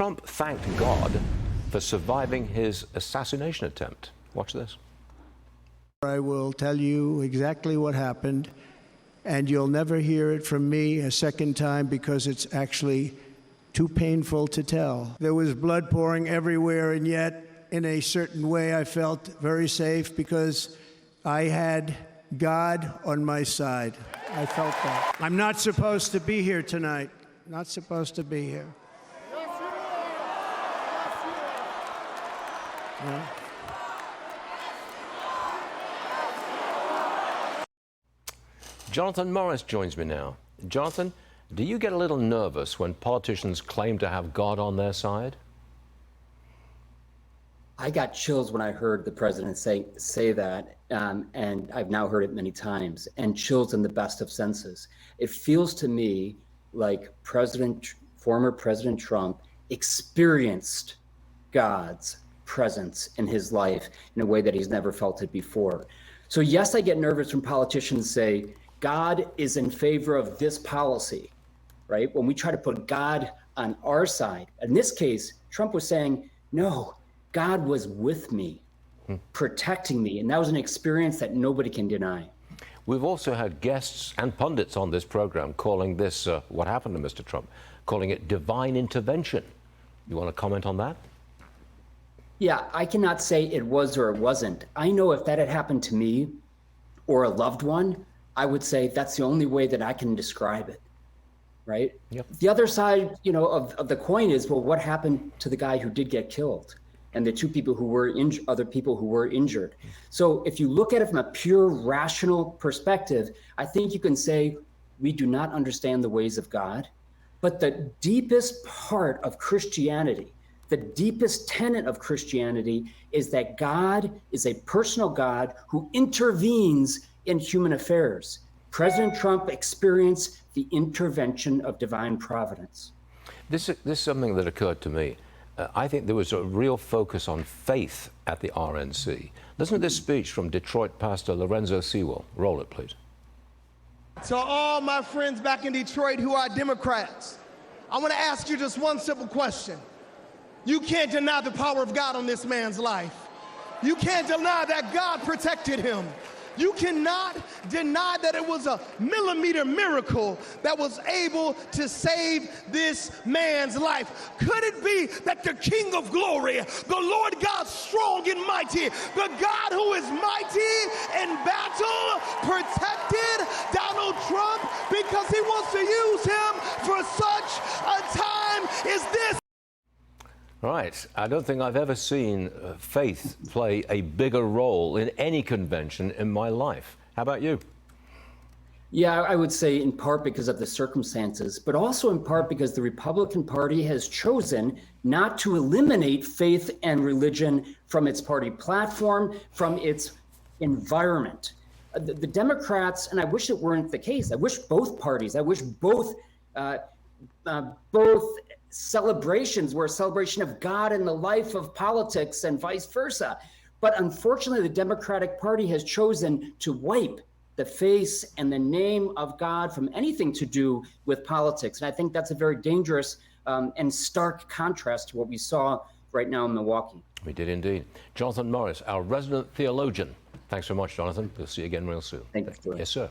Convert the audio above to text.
Trump thanked God for surviving his assassination attempt. Watch this. I will tell you exactly what happened, and you'll never hear it from me a second time because it's actually too painful to tell. There was blood pouring everywhere, and yet, in a certain way, I felt very safe because I had God on my side. I felt that. I'm not supposed to be here tonight. Not supposed to be here. Yeah. Jonathan Morris joins me now. Jonathan, do you get a little nervous when politicians claim to have God on their side? I got chills when I heard the president say that, and I've now heard it many times, and chills in the best of senses. It feels to me like former President Trump experienced God's presence in his life in a way that he's never felt it before. So yes, I get nervous when politicians say, God is in favor of this policy, right? When we try to put God on our side. In this case, Trump was saying, no, God was with me, protecting me. And that was an experience that nobody can deny. We've also had guests and pundits on this program calling this, what happened to Mr. Trump, calling it divine intervention. You want to comment on that? Yeah, I cannot say it was or it wasn't. I know if that had happened to me or a loved one, I would say that's the only way that I can describe it, right? Yep. The other side, of the coin is, well, what happened to the guy who did get killed and the two people who were other people who were injured? So if you look at it from a pure rational perspective, I think you can say we do not understand the ways of God, but the deepest part of Christianity, the deepest tenet of Christianity is that God is a personal God who intervenes in human affairs. President Trump experienced the intervention of divine providence. This is something that occurred to me. I think there was a real focus on faith at the RNC. Listen to this speech from Detroit pastor Lorenzo Sewell. Roll it, please. To all my friends back in Detroit who are Democrats, I want to ask you just one simple question. You can't deny the power of God on this man's life. You can't deny that God protected him. You cannot deny that it was a millimeter miracle that was able to save this man's life. Could it be that the King of Glory, the Lord God strong and mighty, the God who is mighty in battle, protected Donald Trump because he wants to use him for such a time as this? Right. I don't think I've ever seen faith play a bigger role in any convention in my life. How about you? Yeah, I would say in part because of the circumstances, but also in part because the Republican Party has chosen not to eliminate faith and religion from its party platform, from its environment. The Democrats, and I wish it weren't the case, I wish both parties, I wish both celebrations were a celebration of God and the life of politics and vice versa. But unfortunately, the Democratic Party has chosen to wipe the face and the name of God from anything to do with politics. And I think that's a very dangerous and stark contrast to what we saw right now in Milwaukee. We did indeed. Jonathan Morris, our resident theologian. Thanks so much, Jonathan. We'll see you again real soon. Thank you. Yes, sir.